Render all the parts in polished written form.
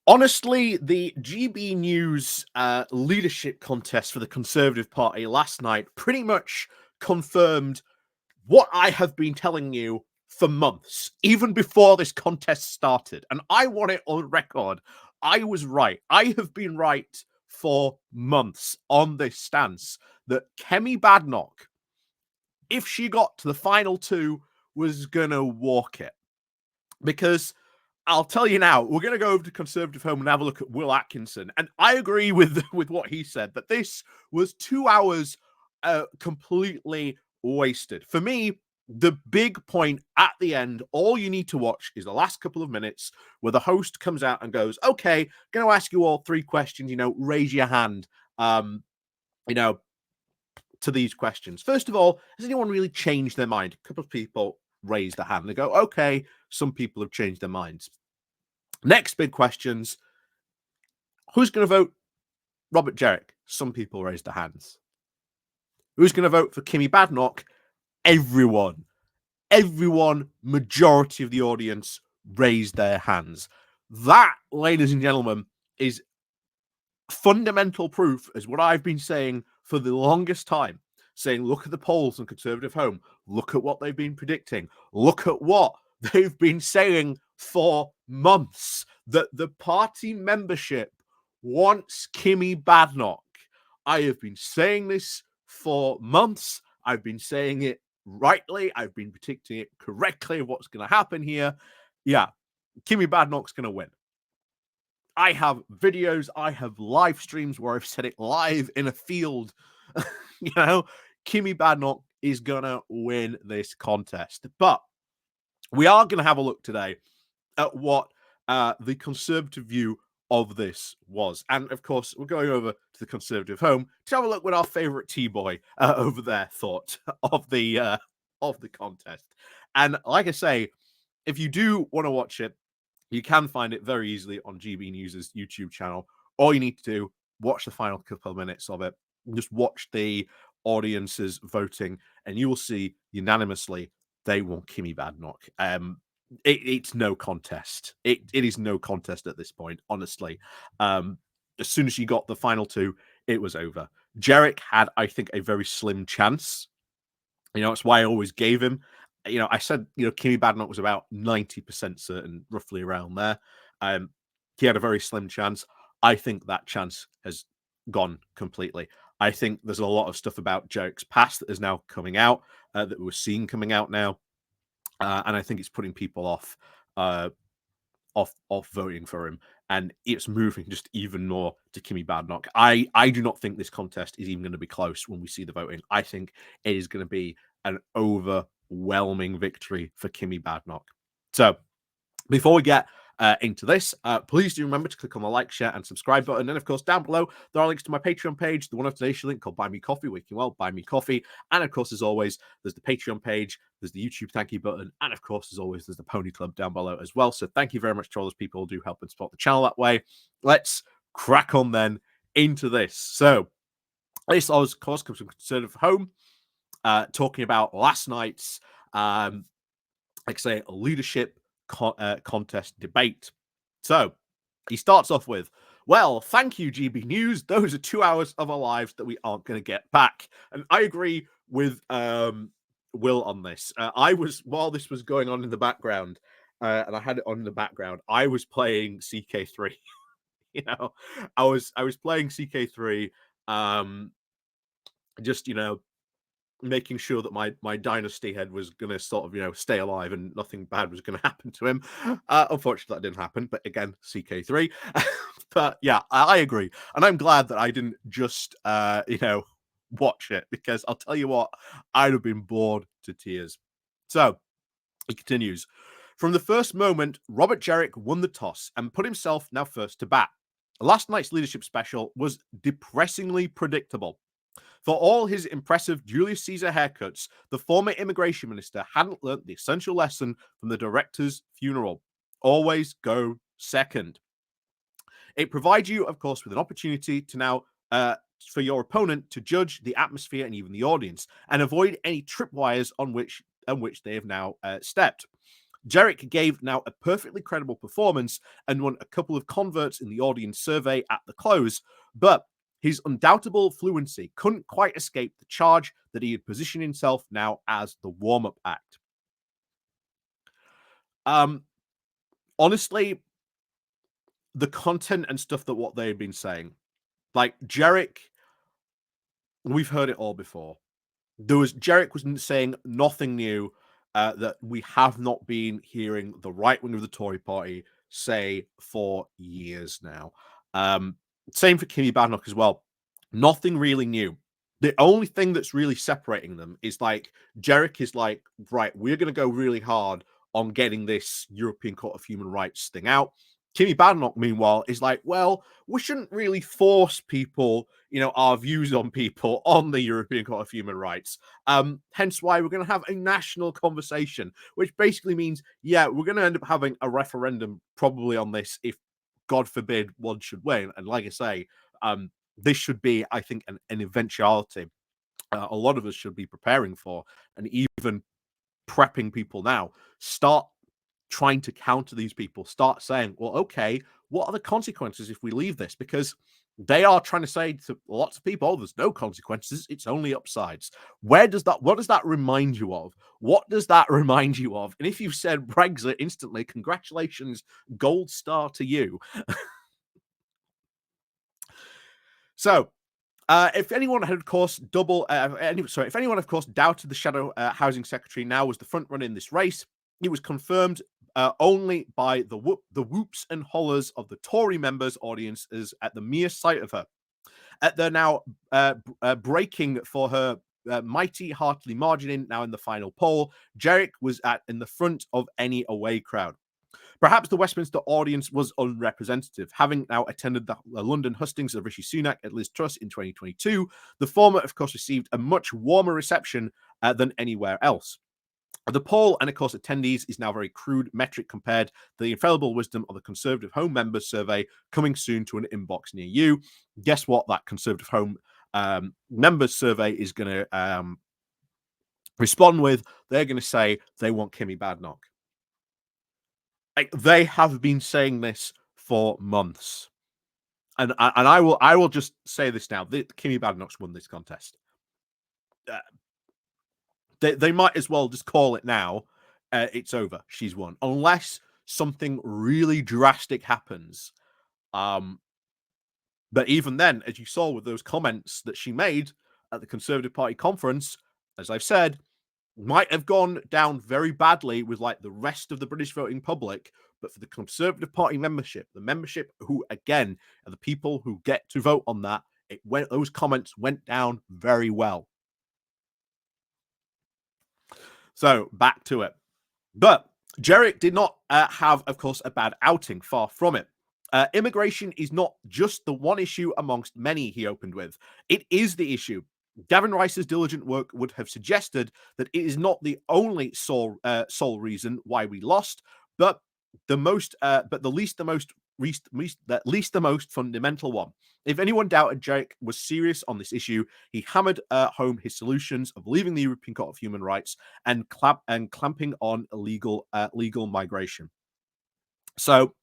Honestly, the GB News leadership contest for the Conservative Party last night pretty much confirmed what I have been telling you for months, even before this contest started. And I want it on record. I was right. I have been right for months on this stance that Kemi Badenoch, if she got to the final two, was going to walk it. Because I'll tell you now, we're going to go over to Conservative Home and have a look at Will Atkinson. And I agree with what he said, that this was 2 hours completely wasted. For me, the big point at the end, all you need to watch is the last couple of minutes where the host comes out and goes, okay, going to ask you all 3 questions, raise your hand, you know, to these questions. First of all, has anyone really changed their mind? A couple of people raise their hand. They go, okay, some people have changed their minds. Next big questions. Who's going to vote Robert Jerrick? Some people raised their hands. Who's going to vote for Kemi Badenoch? Everyone. Everyone, majority of the audience raised their hands. That, ladies and gentlemen, is fundamental proof, as what I've been saying for the longest time, saying, look at the polls on Conservative Home, look at what they've been predicting, look at what they've been saying for months, that the party membership wants Kemi Badenoch. I have been saying this for months. I've been saying it rightly. I've been predicting it correctly, what's going to happen here. Yeah, Kemi Badenoch's going to win. I have videos, I have live streams where I've said it live in a field. Kemi Badenoch is gonna win this contest. But we are gonna have a look today at what the Conservative view of this was. And of course, we're going over to the Conservative Home to have a look what our favorite T-boy over there thought of the contest. And like I say, if you do want to watch it, you can find it very easily on GB News' YouTube channel. All you need to do, watch the final couple of minutes of it, just watch the audiences voting, and you will see unanimously they want Kemi Badenoch. It's no contest. It is no contest at this point, honestly. As soon as you got the final two, it was over. Jerrick had, I think, a very slim chance. That's why I always gave him. I said, Kemi Badenoch was about 90% certain, roughly around there. He had a very slim chance. I think that chance has gone completely. I think there's a lot of stuff about Jerrick's past that is now coming out, that we're seeing coming out now. And I think it's putting people off voting for him, and it's moving just even more to Kemi Badenoch. I do not think this contest is even going to be close when we see the voting. I think it is going to be an overwhelming victory for Kemi Badenoch. So before we get into this, please do remember to click on the like, share, and subscribe button. And of course, down below, there are links to my Patreon page, the one of today's link called Buy Me Coffee, where you can, buy me coffee. And of course, as always, there's the Patreon page, there's the YouTube thank you button, and of course, as always, there's the Pony Club down below as well. So thank you very much to all those people who do help and support the channel that way. Let's crack on then into this. So this, of course, comes from Conservative Home, talking about last night's, leadership contest debate. So he starts off with, well, thank you, GB News. Those are 2 hours of our lives that we aren't going to get back. And I agree with Will on this. While this was going on in the background, and I had it on in the background, I was playing CK3. I was playing CK3, just making sure that my dynasty head was going to sort of stay alive and nothing bad was going to happen to him. Unfortunately, that didn't happen. But again, CK3. But yeah, I agree, and I'm glad that I didn't just watch it, because I'll tell you what, I'd have been bored to tears. So he continues. From the first moment, Robert Jerrick won the toss and put himself now first to bat. Last night's leadership special was depressingly predictable. For all his impressive Julius Caesar haircuts, the former immigration minister hadn't learnt the essential lesson from the director's funeral. Always go second. It provides you, of course, with an opportunity to now, for your opponent to judge the atmosphere and even the audience, and avoid any tripwires on which they have now stepped. Jerick gave now a perfectly credible performance and won a couple of converts in the audience survey at the close, but his undoubtable fluency couldn't quite escape the charge that he had positioned himself now as the warm-up act. Honestly, the content and stuff that what they've been saying, like Jerick, we've heard it all before. Jerick was saying nothing new that we have not been hearing the right wing of the Tory party say for years now. Same for Kemi Badenoch as well. Nothing really new. The only thing that's really separating them is like Jerick is like, right, we're going to go really hard on getting this European Court of Human Rights thing out. Kemi Badenoch, meanwhile, is like, well, we shouldn't really force people, our views on people on the European Court of Human Rights. Hence why we're going to have a national conversation, which basically means, yeah, we're going to end up having a referendum probably on this if, God forbid, one should win. And like I say, this should be, I think, an eventuality a lot of us should be preparing for, and even prepping people now. Start trying to counter these people. Start saying, well, okay, what are the consequences if we leave this? Because they are trying to say to lots of people, oh, there's no consequences, it's only upsides. What does that remind you of? What does that remind you of? And if you've said Brexit instantly, congratulations, gold star to you. So, if anyone had, of course, if anyone, of course, doubted the shadow housing secretary now was the front runner in this race, it was confirmed only by the whoops and hollers of the Tory members' audiences at the mere sight of her. They're now breaking for her mighty heartily margining now in the final poll. Jerick was in the front of any away crowd. Perhaps the Westminster audience was unrepresentative. Having now attended the London hustings of Rishi Sunak at Liz Truss in 2022, the former, of course, received a much warmer reception than anywhere else. The poll and, of course, attendees is now a very crude metric compared to the infallible wisdom of the Conservative Home Members Survey coming soon to an inbox near you. Guess what? That Conservative Home Members Survey is going to respond with. They're going to say they want Kemi Badenoch. Like, they have been saying this for months, and I will just say this now: Kemi Badenoch's won this contest. They might as well just call it now. It's over. She's won, unless something really drastic happens. But even then, as you saw with those comments that she made at the Conservative Party conference, as I've said, might have gone down very badly with like the rest of the British voting public, but for the Conservative Party membership, the membership who again are the people who get to vote on that, those comments went down very well. So back to it. But Jerick did not have, of course, a bad outing. Far from it. Immigration is not just the one issue amongst many, he opened with. It is the issue. Gavin Rice's diligent work would have suggested that it is not the only sole reason why we lost, but the least the most fundamental one. If anyone doubted Jerick was serious on this issue, he hammered home his solutions of leaving the European Court of Human Rights and clamping on illegal migration. So,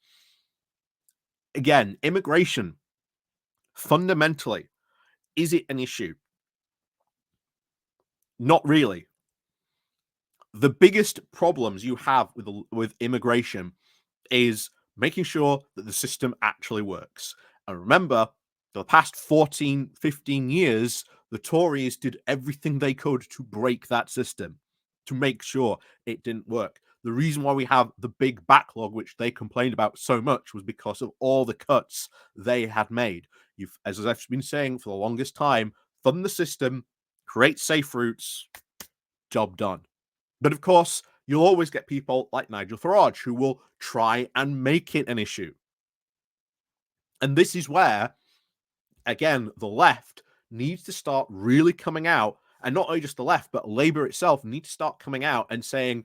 again, immigration, fundamentally, is it an issue? Not really. The biggest problems you have with immigration is making sure that the system actually works. And remember, the past 14, 15 years, the Tories did everything they could to break that system, to make sure it didn't work. The reason why we have the big backlog, which they complained about so much, was because of all the cuts they had made. As I've been saying for the longest time, fund the system, create safe routes, job done. But of course, you'll always get people like Nigel Farage who will try and make it an issue. And this is where, again, the left needs to start really coming out, and not only just the left, but Labour itself needs to start coming out and saying,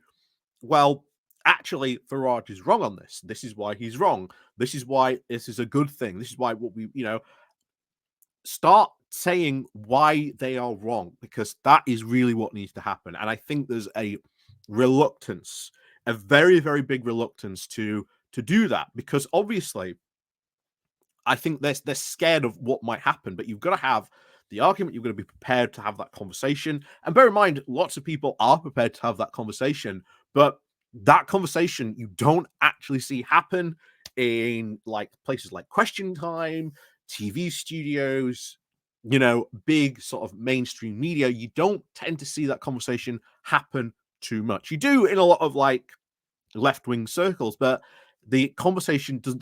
well, actually, Farage is wrong on this. This is why he's wrong. This is why this is a good thing. This is why start saying why they are wrong, because that is really what needs to happen. And I think there's a reluctance a very, very big reluctance to do that, because obviously I think they're scared of what might happen. But you've got to have the argument. You've got to be prepared to have that conversation. And bear in mind, lots of people are prepared to have that conversation, but that conversation you don't actually see happen in like places like Question Time, TV studios, big sort of mainstream media. You don't tend to see that conversation happen too much. You do in a lot of like left-wing circles, but the conversation doesn't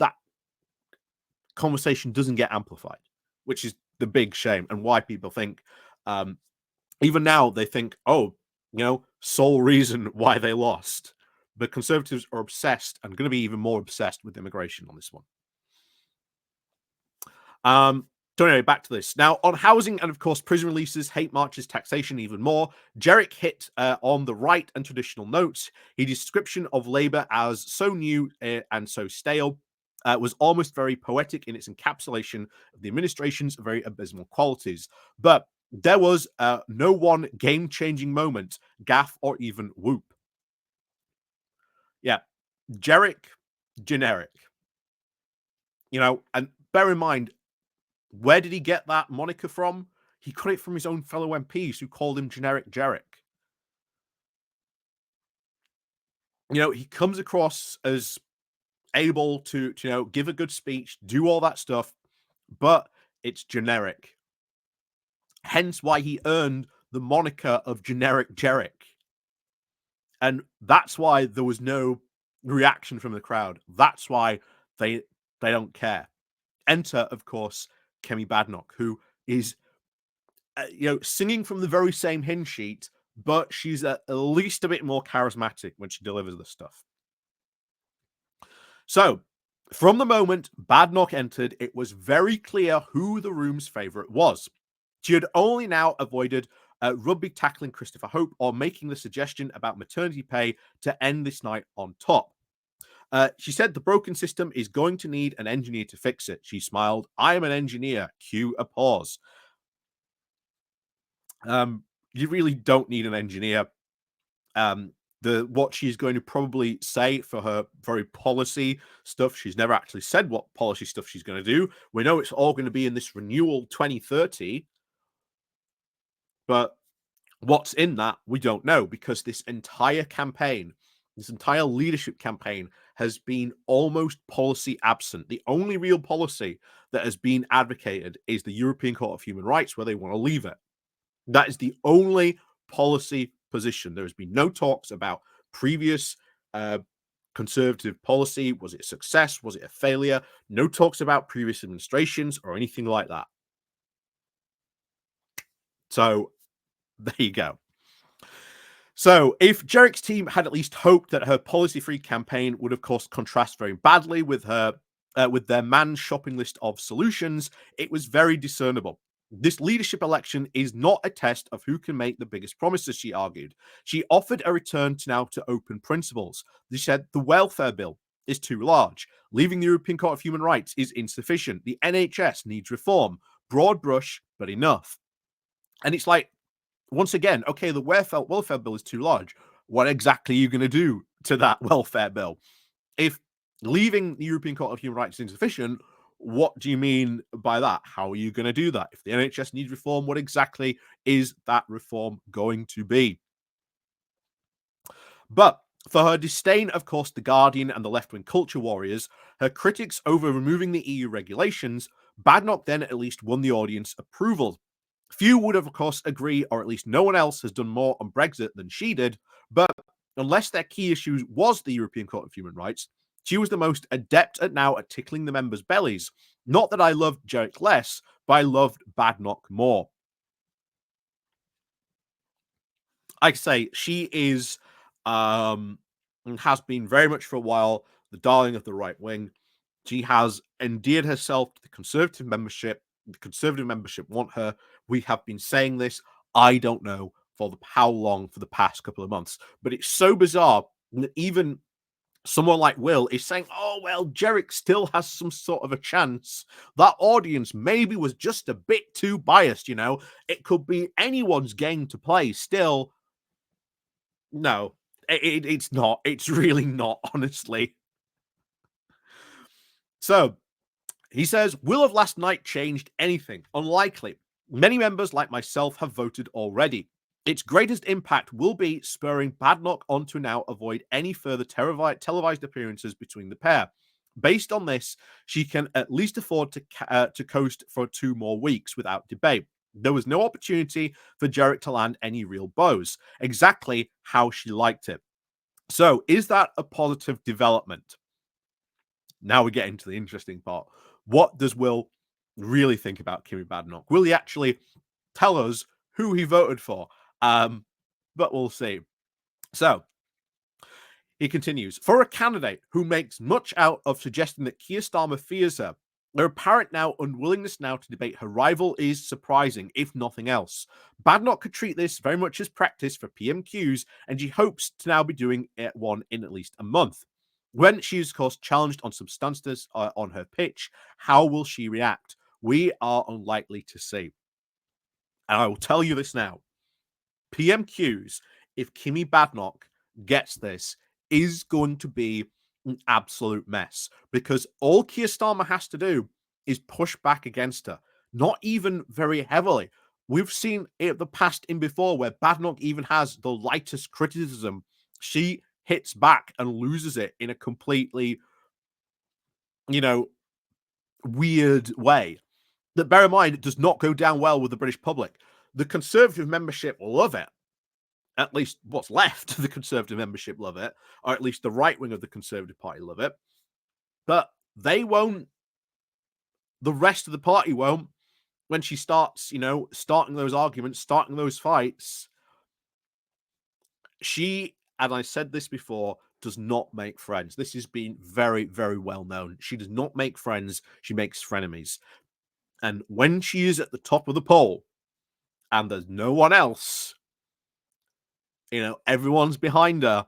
get amplified, which is the big shame, and why people think, even now, they think, oh, sole reason why they lost. The Conservatives are obsessed, and going to be even more obsessed with immigration on this one. So anyway, back to this. Now, on housing and, of course, prison releases, hate marches, taxation, even more, Jerrick hit on the right and traditional notes. His description of Labour as so new and so stale was almost very poetic in its encapsulation of the administration's very abysmal qualities. But there was no one game-changing moment, gaff, or even whoop. Yeah, Jerrick, generic. And bear in mind, where did he get that moniker from? He got it from his own fellow MPs who called him generic Jerrick. He comes across as able to give a good speech, do all that stuff, but it's generic. Hence why he earned the moniker of generic Jerrick. And that's why there was no reaction from the crowd. That's why they don't care. Enter, of course, Kemi Badenoch, who is singing from the very same hymn sheet, but she's at least a bit more charismatic when she delivers the stuff. So, from the moment Badenoch entered, it was very clear who the room's favourite was. She had only now avoided rugby tackling Christopher Hope or making the suggestion about maternity pay to end this night on top. She said the broken system is going to need an engineer to fix it. She smiled. I am an engineer. Cue a pause. You really don't need an engineer. What she's going to probably say for her very policy stuff, she's never actually said what policy stuff she's going to do. We know it's all going to be in this renewal 2030, but what's in that, we don't know, because this entire campaign, this entire leadership campaign has been almost policy absent. The only real policy that has been advocated is the European Court of Human Rights, where they want to leave it. That is the only policy position. There has been no talks about previous Conservative policy. Was it a success? Was it a failure? No talks about previous administrations or anything like that. So there you go. So if Jerrick's team had at least hoped that her policy-free campaign would, of course, contrast very badly with their man's shopping list of solutions, it was very discernible. This leadership election is not a test of who can make the biggest promises, she argued. She offered a return to open principles. She said the welfare bill is too large. Leaving the European Court of Human Rights is insufficient. The NHS needs reform. Broad brush, but enough. And it's like, once again, okay, the welfare bill is too large. What exactly are you going to do to that welfare bill? If leaving the European Court of Human Rights is insufficient, what do you mean by that? How are you going to do that? If the NHS needs reform, what exactly is that reform going to be? But for her disdain, of course, The Guardian and the left-wing culture warriors, her critics over removing the EU regulations, Badenoch then at least won the audience approval. Few would, of course, agree, or at least no one else has done more on Brexit than she did, but unless their key issue was the European Court of Human Rights, she was the most adept at tickling the members' bellies. Not that I loved Jerrick less, but I loved Badenoch more. Like I say, she is, and has been very much for a while, the darling of the right wing. She has endeared herself to the Conservative membership. The Conservative membership want her. We have been saying this, I don't know for how long, for the past couple of months. But it's so bizarre that even someone like Will is saying, oh, well, Jerrick still has some sort of a chance. That audience maybe was just a bit too biased, It could be anyone's game to play. Still, no. It's not. It's really not, honestly. So he says, will have last night changed anything? Unlikely. Many members, like myself, have voted already. Its greatest impact will be spurring Badenoch on to now avoid any further televised appearances between the pair. Based on this, she can at least afford to coast for 2 more weeks without debate. There was no opportunity for Jarrett to land any real blows. Exactly how she liked it. So, is that a positive development? Now we get into the interesting part. What does Will really think about Kemi Badenoch? Will he actually tell us who he voted for? But we'll see. So he continues, for a candidate who makes much out of suggesting that Keir Starmer fears her, their apparent unwillingness now to debate her rival is surprising, if nothing else. Badenoch could treat this very much as practice for PMQs, and she hopes to now be doing one in at least a month. When she is, of course, challenged on substances on her pitch, how will she react? We are unlikely to see. And I will tell you this now. PMQs, if Kemi Badenoch gets this, is going to be an absolute mess, because all Keir Starmer has to do is push back against her, not even very heavily. We've seen it the past in before where Badenoch even has the lightest criticism. She hits back and loses it in a completely, weird way. That, bear in mind, it does not go down well with the British public. The Conservative membership love it. At least what's left of the Conservative membership love it, or at least the right wing of the Conservative Party love it. But they won't. The rest of the party won't. When she starts, starting those arguments, starting those fights, she, and I said this before, does not make friends. This has been very, very well known. She does not make friends. She makes frenemies. And when she is at the top of the poll and there's no one else, everyone's behind her,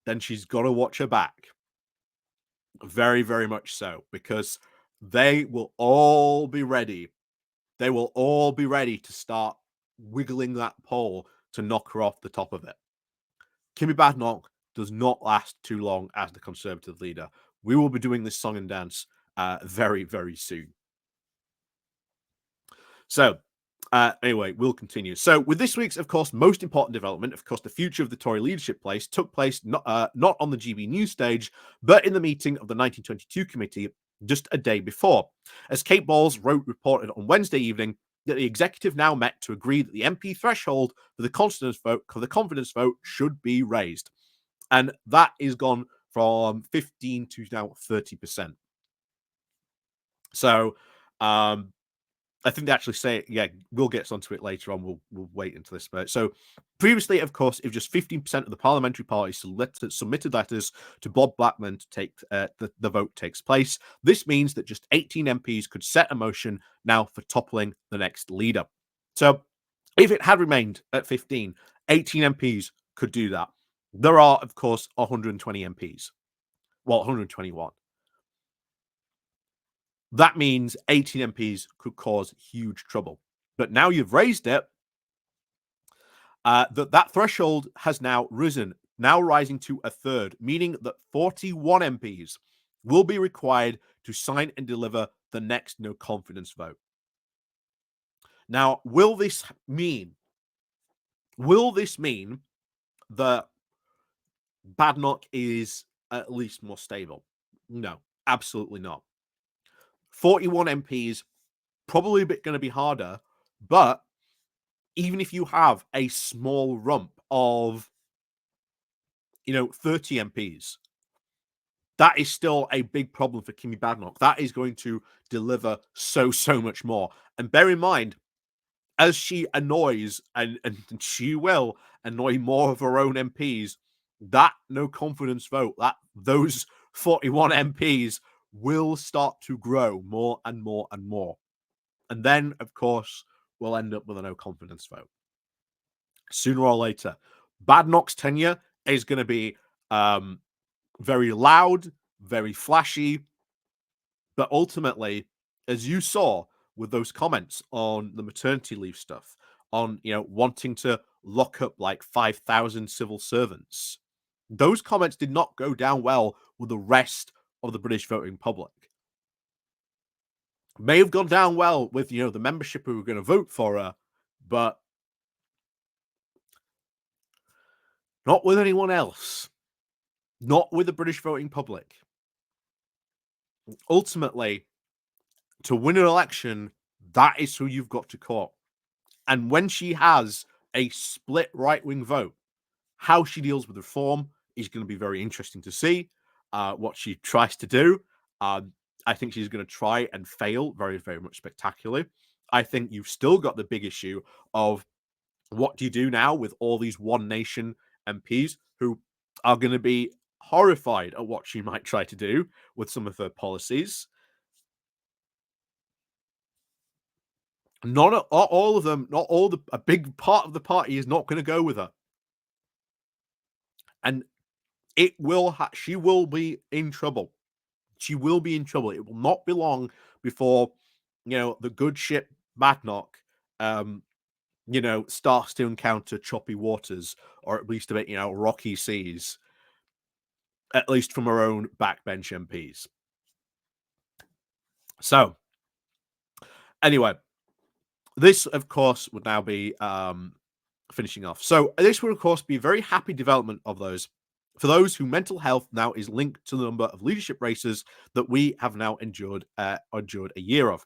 then she's got to watch her back. Very, very much so, because they will all be ready. They will all be ready to start wiggling that pole to knock her off the top of it. Kemi Badenoch does not last too long as the Conservative leader. We will be doing this song and dance very, very soon. So, anyway, we'll continue. So, with this week's, of course, most important development, of course, the future of the Tory leadership took place not on the GB News stage, but in the meeting of the 1922 committee just a day before. As Kate Bowles reported on Wednesday evening, that the executive now met to agree that the MP threshold for the confidence vote should be raised. And that is gone from 15 to now 30%. So, I think they actually say, we'll get onto it later on. We'll wait until this bit. So previously, of course, if just 15% of the parliamentary parties submitted letters to Bob Blackman to take the vote takes place, this means that just 18 MPs could set a motion now for toppling the next leader. So if it had remained at 15, 18 MPs could do that. There are, of course, 120 MPs. Well, 121. That means 18 MPs could cause huge trouble. But now you've raised it, that threshold has now risen, now rising to a third, meaning that 41 MPs will be required to sign and deliver the next no confidence vote. Now, will this mean that Badenoch is at least more stable? No, absolutely not. 41 MPs, probably a bit going to be harder, but even if you have a small rump of, 30 MPs, that is still a big problem for Kemi Badenoch. That is going to deliver so much more. And bear in mind, as she annoys, and she will annoy more of her own MPs, that no confidence vote, those 41 MPs will start to grow more and more and more. And then, of course, we'll end up with a no confidence vote. Sooner or later, Badenoch's tenure is going to be very loud, very flashy, but ultimately, as you saw with those comments on the maternity leave stuff, on wanting to lock up like 5,000 civil servants, Those comments did not go down well with the rest of the British voting public. May have gone down well with, the membership who were going to vote for her, but not with anyone else. Not with the British voting public. Ultimately, to win an election, that is who you've got to court. And when she has a split right-wing vote, how she deals with reform is going to be very interesting to see. What she tries to do. I think she's going to try and fail very, very much spectacularly. I think you've still got the big issue of what do you do now with all these One Nation MPs who are going to be horrified at what she might try to do with some of her policies. Not all of them, not all a big part of the party is not going to go with her. And she will be in trouble. She will be in trouble. It will not be long before, the good ship Badenoch, starts to encounter choppy waters, or at least a bit, rocky seas, at least from her own backbench MPs. So, anyway, this, of course, would now be finishing off. So, this would, of course, be a very happy development of those. For those who mental health now is linked to the number of leadership races that we have now endured a year of.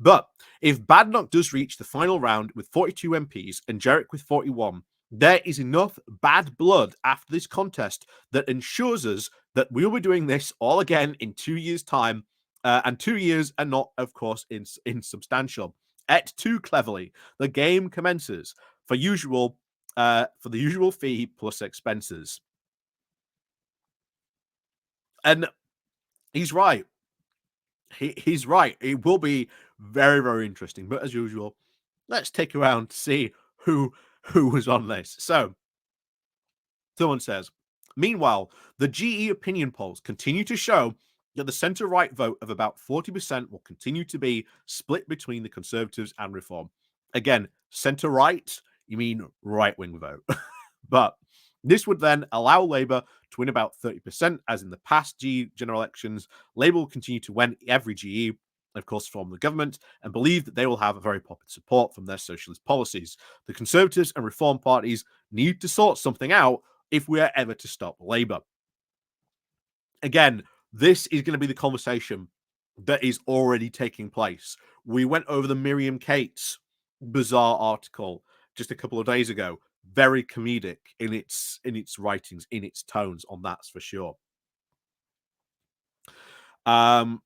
But if Badenoch does reach the final round with 42 MPs and Jarek with 41, there is enough bad blood after this contest that ensures us that we will be doing this all again in 2 years' time, and 2 years are not, of course, insubstantial. Et too cleverly, the game commences for the usual fee plus expenses. And he's right. He's right. It will be very, very interesting. But as usual, let's take a round to see who was on this. So, someone says, meanwhile, the GE opinion polls continue to show that the centre-right vote of about 40% will continue to be split between the Conservatives and Reform. Again, centre-right, you mean right-wing vote. But this would then allow Labour to win about 30%, as in the past GE general elections. Labour will continue to win every GE, of course, form the government, and believe that they will have a very popular support from their socialist policies. The Conservatives and Reform parties need to sort something out if we are ever to stop Labour. Again, this is going to be the conversation that is already taking place. We went over the Miriam Cates bizarre article just a couple of days ago. Very comedic in its writings, in its tones, on that's for sure. So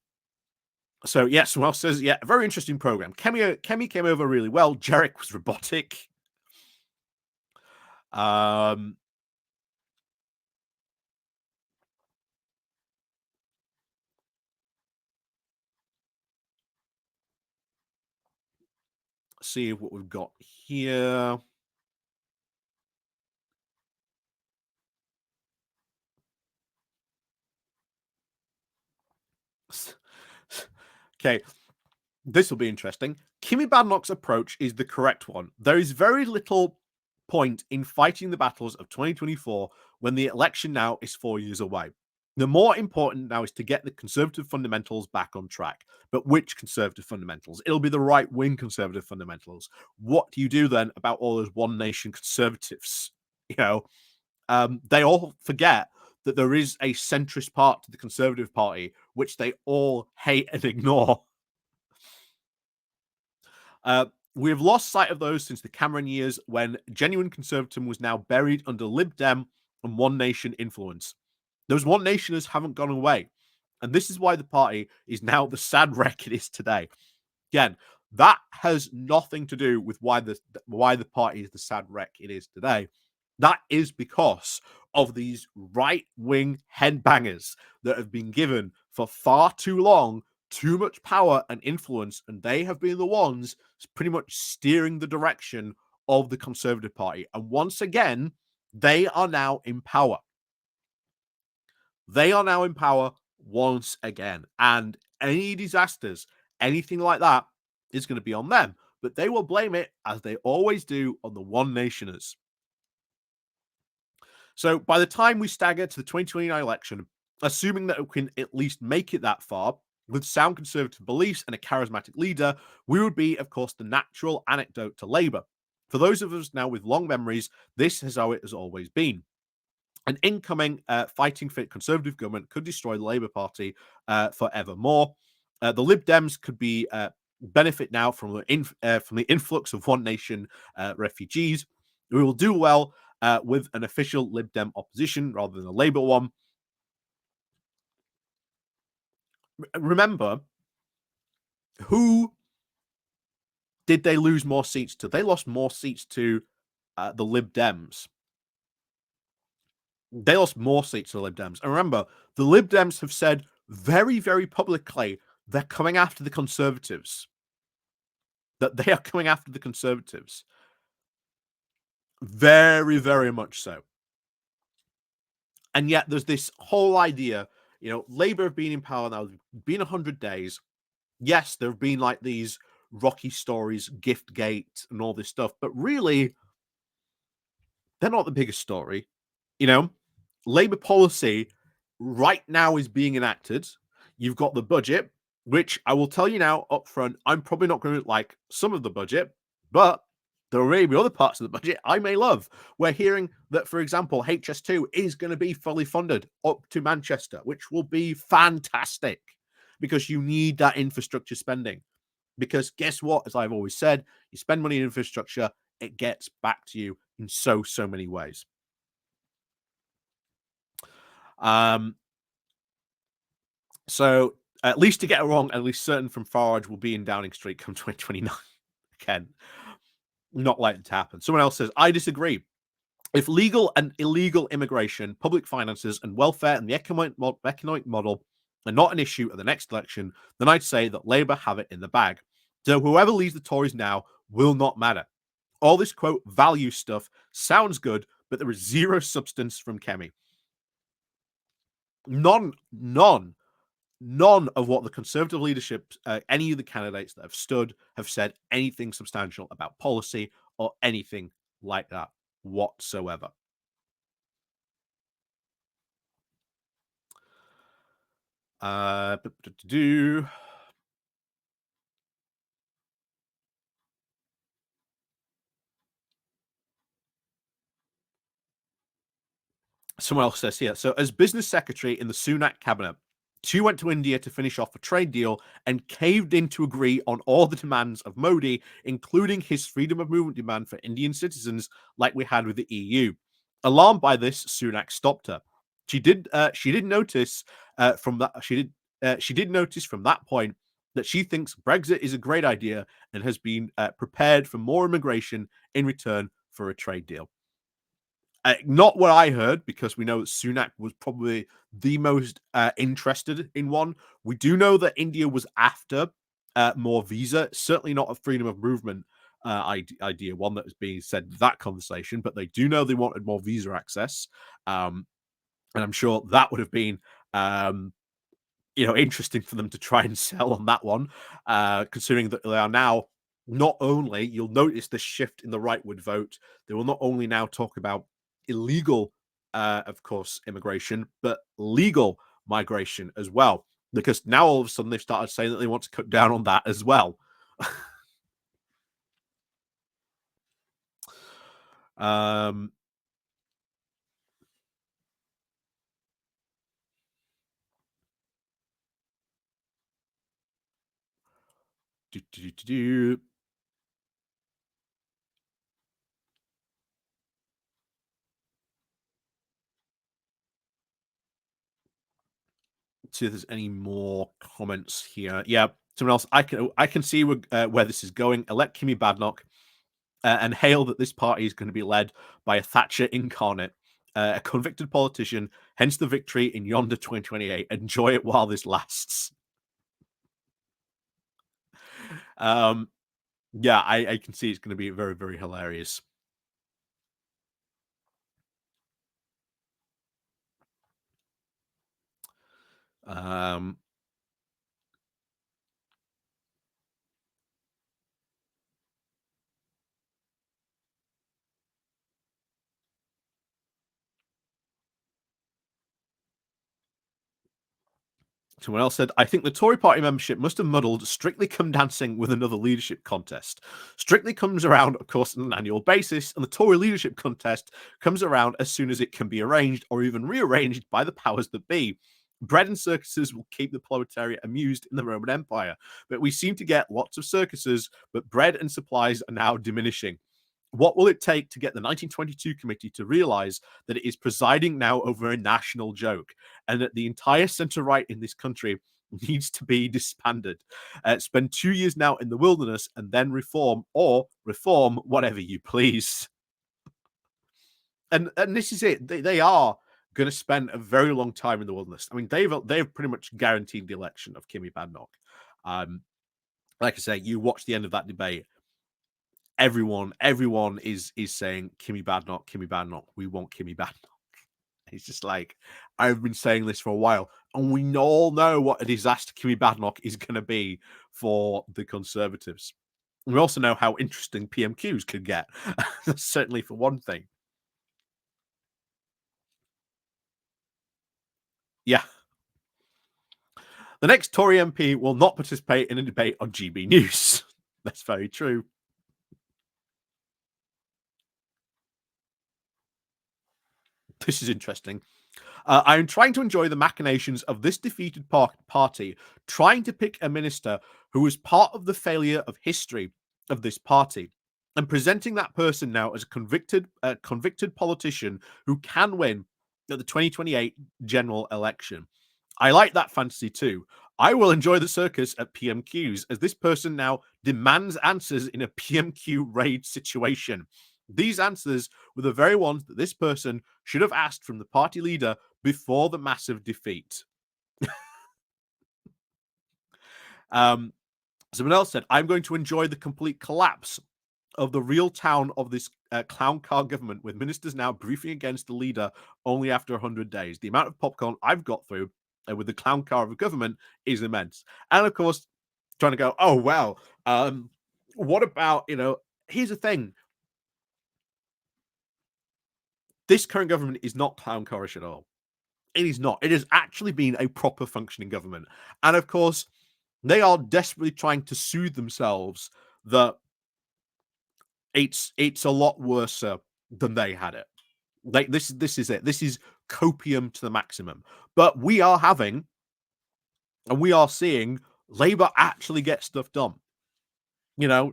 yeah, someone else says, yeah, a very interesting program. Kemi came over really well. Jarek was robotic. See what we've got here. Okay, this will be interesting. Kemi Badenoch's approach is the correct one. There is very little point in fighting the battles of 2024 when the election now is 4 years away. The more important now is to get the Conservative fundamentals back on track. But which Conservative fundamentals? It'll be the right-wing Conservative fundamentals. What do you do then about all those One Nation Conservatives? They all forget that there is a centrist part to the Conservative Party, which they all hate and ignore. We have lost sight of those since the Cameron years, when genuine conservatism was now buried under Lib Dem and One Nation influence. Those One Nationers haven't gone away. And this is why the party is now the sad wreck it is today. Again, that has nothing to do with why the party is the sad wreck it is today. That is because of these right-wing headbangers that have been given for far too long too much power and influence, and they have been the ones pretty much steering the direction of the Conservative Party. And once again, they are now in power. They are now in power once again. And any disasters, anything like that, is going to be on them. But they will blame it, as they always do, on the One Nationers. So by the time we stagger to the 2029 election, assuming that it can at least make it that far, with sound conservative beliefs and a charismatic leader, we would be, of course, the natural anecdote to Labour. For those of us now with long memories, this is how it has always been. An incoming fighting fit Conservative government could destroy the Labour Party forevermore. The Lib Dems could be benefit now from the influx of One Nation refugees. We will do well with an official Lib Dem opposition rather than a Labour one. Remember, who did they lose more seats to? They lost more seats to the Lib Dems. They lost more seats to the Lib Dems. And remember, the Lib Dems have said very, very publicly they're coming after the Conservatives. That they are coming after the Conservatives. Very, very much so. And yet there's this whole idea, Labour have been in power now, been 100 days. Yes, there have been like these rocky stories, Giftgate and all this stuff, but really, they're not the biggest story. Labour policy right now is being enacted. You've got the budget, which I will tell you now up front, I'm probably not going to like some of the budget, but there may be other parts of the budget I may love. We're hearing that, for example, HS2 is going to be fully funded up to Manchester, which will be fantastic because you need that infrastructure spending. Because guess what? As I've always said, you spend money in infrastructure, it gets back to you in so many ways. So at least to get it wrong, at least certain from Farage will be in Downing Street come 2029. Again, not likely to happen. Someone else says, I disagree. If legal and illegal immigration, public finances, and welfare and the economic model are not an issue at the next election, then I'd say that Labour have it in the bag. So whoever leads the Tories now will not matter. All this, quote, value stuff sounds good, but there is zero substance from Kemi. None of what the Conservative leadership, any of the candidates that have stood, have said anything substantial about policy or anything like that whatsoever. Someone else says here, so as business secretary in the Sunak cabinet, she went to India to finish off a trade deal and caved in to agree on all the demands of Modi, including his freedom of movement demand for Indian citizens, like we had with the EU. Alarmed by this, Sunak stopped her. She did notice from that point that she thinks Brexit is a great idea and has been prepared for more immigration in return for a trade deal. Not what I heard, because we know that Sunak was probably the most interested in one. We do know that India was after more visa, certainly not a freedom of movement idea, one that was being said in that conversation, but they do know they wanted more visa access. And I'm sure that would have been interesting for them to try and sell on that one, considering that they are now not only, you'll notice the shift in the rightward vote, they will not only now talk about illegal, of course, immigration, but legal migration as well. Because now all of a sudden they've started saying that they want to cut down on that as well. See if there's any more comments here. Yeah, someone else. I can see where this is going. Elect Kemi Badenoch and hail that this party is going to be led by a Thatcher incarnate, a convicted politician. Hence the victory in yonder 2028. Enjoy it while this lasts. Yeah, I can see it's going to be very, very hilarious. Someone else said, I think the Tory party membership must have muddled Strictly Come Dancing with another leadership contest. Strictly comes around, of course, on an annual basis, and the Tory leadership contest comes around as soon as it can be arranged or even rearranged by the powers that be. Bread and circuses will keep the proletariat amused in the Roman Empire, but we seem to get lots of circuses, but bread and supplies are now diminishing. What will it take to get the 1922 committee to realize that it is presiding now over a national joke and that the entire center right in this country needs to be disbanded? Spend 2 years now in the wilderness and then reform, or reform whatever you please. And this is it. They are going to spend a very long time in the wilderness. I mean, they've pretty much guaranteed the election of Kemi Badenoch. Um, like I say, you watch the end of that debate, everyone is saying Kemi Badenoch, Kemi Badenoch. We want Kemi Badenoch. It's just like, I've been saying this for a while, and we all know what a disaster Kemi Badenoch is going to be for the Conservatives. We also know how interesting PMQs could get, certainly for one thing. Yeah. The next Tory MP will not participate in a debate on GB News. That's very true. This is interesting. I am trying to enjoy the machinations of this defeated party, trying to pick a minister who was part of the failure of history of this party, and presenting that person now as a convicted politician who can win at the 2028 general election. I like that fantasy too. I will enjoy the circus at PMQs as this person now demands answers in a PMQ raid situation. These answers were the very ones that this person should have asked from the party leader before the massive defeat. um, Someone else said, I'm going to enjoy the complete collapse of the real town of this clown car government, with ministers now briefing against the leader only after 100 days. The amount of popcorn I've got through with the clown car of government is immense. And of course, trying to go, oh, well, what about, here's the thing. This current government is not clown carish at all. It is not. It has actually been a proper functioning government. And of course, they are desperately trying to soothe themselves that it's a lot worse than they had it. Like this is it. This is copium to the maximum. But we are having, and we are seeing, Labour actually get stuff done.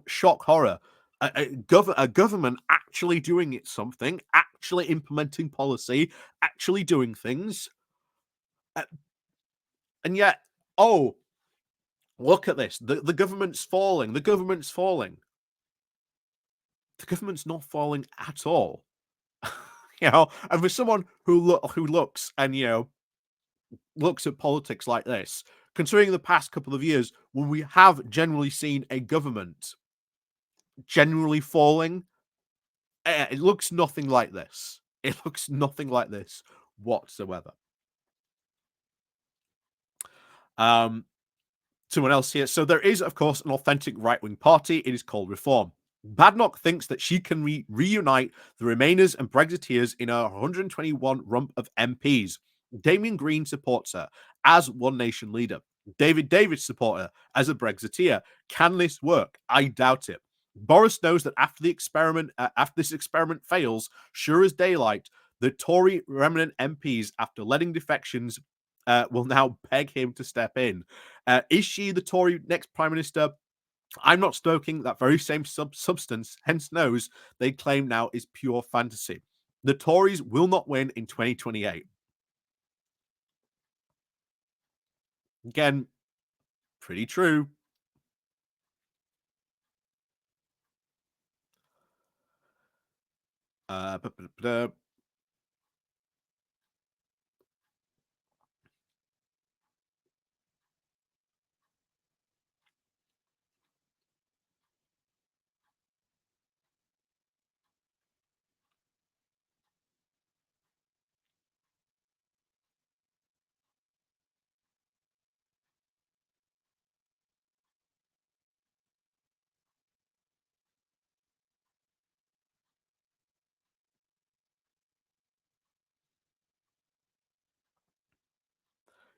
Shock horror. A government actually doing it something, actually implementing policy, actually doing things, and yet, oh, look at this. The government's falling. The government's falling. The government's not falling at all. And for someone who looks and looks at politics like this, considering the past couple of years when we have generally seen a government generally falling, it looks nothing like this. It looks nothing like this whatsoever. Um, Someone else here. So there is, of course, an authentic right-wing party. It is called Reform. Badenoch thinks that she can reunite the Remainers and Brexiteers in her 121 rump of MPs. Damien Green supports her as One Nation leader. David Davis supports her as a Brexiteer. Can this work? I doubt it. Boris knows that after this experiment fails, sure as daylight, the Tory remnant MPs, after letting defections, will now beg him to step in. Is she the Tory next Prime Minister? I'm not stoking that very same substance, hence knows they claim now is pure fantasy. The Tories will not win in 2028. Again, pretty true. Uh,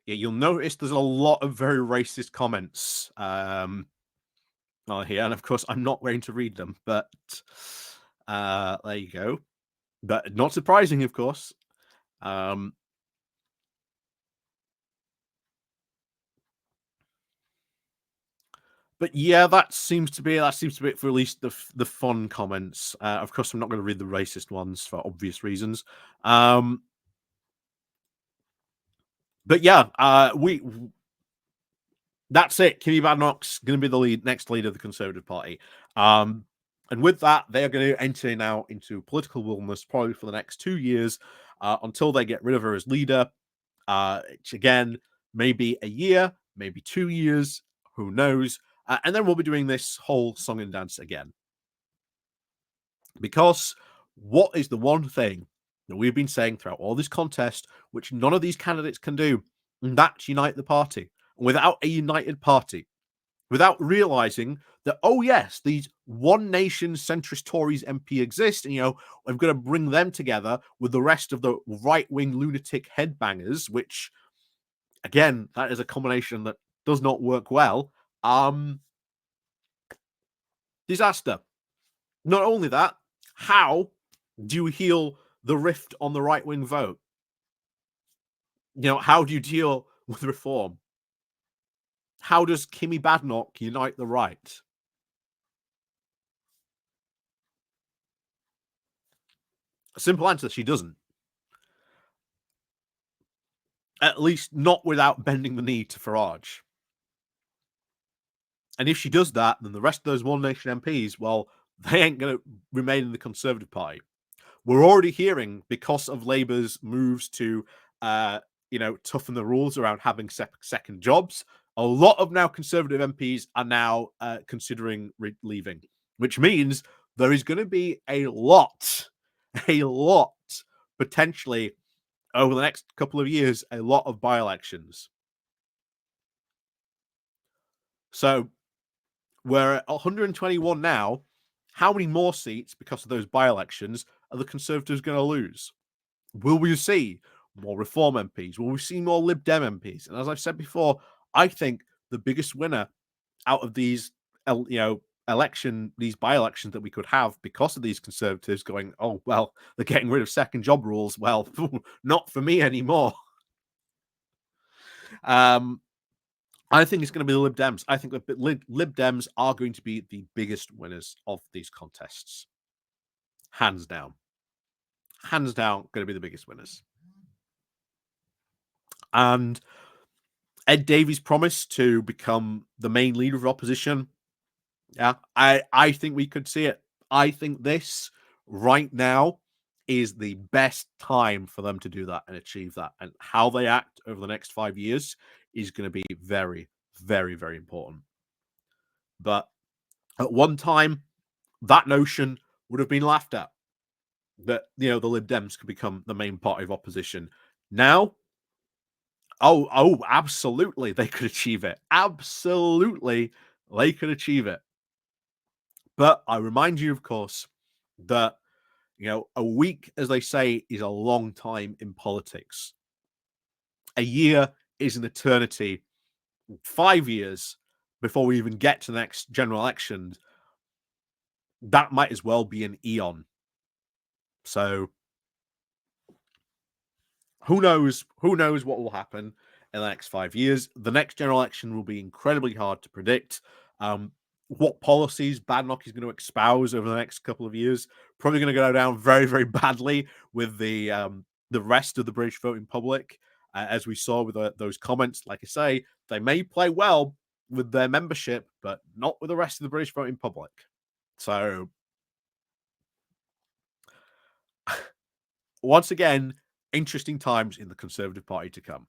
Yeah, you'll notice there's a lot of very racist comments on here, and of course, I'm not going to read them, but there you go. But not surprising, of course. Um, but yeah, that seems to be it for at least the fun comments. Of course, I'm not going to read the racist ones for obvious reasons. But yeah, we that's it. Kemi Badenoch's going to be the next leader of the Conservative Party. And with that, they are going to enter now into political wilderness probably for the next 2 years until they get rid of her as leader. Which again, maybe a year, maybe 2 years, who knows? And then we'll be doing this whole song and dance again. Because what is the one thing that we've been saying throughout all this contest, which none of these candidates can do, and that's unite the party. Without a united party, without realizing that, oh yes, these one nation centrist Tories MP exist, and we've got to bring them together with the rest of the right-wing lunatic headbangers, which again, that is a combination that does not work well. Disaster. Not only that, how do you heal the rift on the right-wing vote? How do you deal with reform? How does Kemi Badenoch unite the right? Simple answer, she doesn't. At least not without bending the knee to Farage. And if she does that, then the rest of those One Nation MPs, well, they ain't going to remain in the Conservative Party. We're already hearing, because of Labour's moves to, toughen the rules around having second jobs, a lot of now Conservative MPs are now considering leaving, which means there is going to be a lot, potentially over the next couple of years, a lot of by-elections. So we're at 121 now. How many more seats, because of those by-elections, are the Conservatives going to lose? Will we see more Reform MPs? Will we see more Lib Dem MPs? And as I've said before, I think the biggest winner out of these, these by-elections that we could have because of these Conservatives going, oh, well, they're getting rid of second job rules. Well, not for me anymore. I think it's going to be the Lib Dems. I think that Lib Dems are going to be the biggest winners of these contests. Hands down. Hands down, going to be the biggest winners. And Ed Davey's promise to become the main leader of opposition, yeah, I think we could see it. I think this right now is the best time for them to do that and achieve that. And how they act over the next 5 years is going to be very, very, very important. But at one time, that notion would have been laughed at, that the Lib Dems could become the main party of opposition. Now, oh, absolutely, they could achieve it. Absolutely, they could achieve it. But I remind you, of course, that a week, as they say, is a long time in politics. A year is an eternity. 5 years before we even get to the next general election, that might as well be an eon. So who knows what will happen in the next 5 years. The next general election will be incredibly hard to predict. What policies Badenoch is going to espouse over the next couple of years, probably going to go down very, very badly with the rest of the British voting public. As we saw with those comments, like I say, they may play well with their membership, but not with the rest of the British voting public. So once again, interesting times in the Conservative Party to come.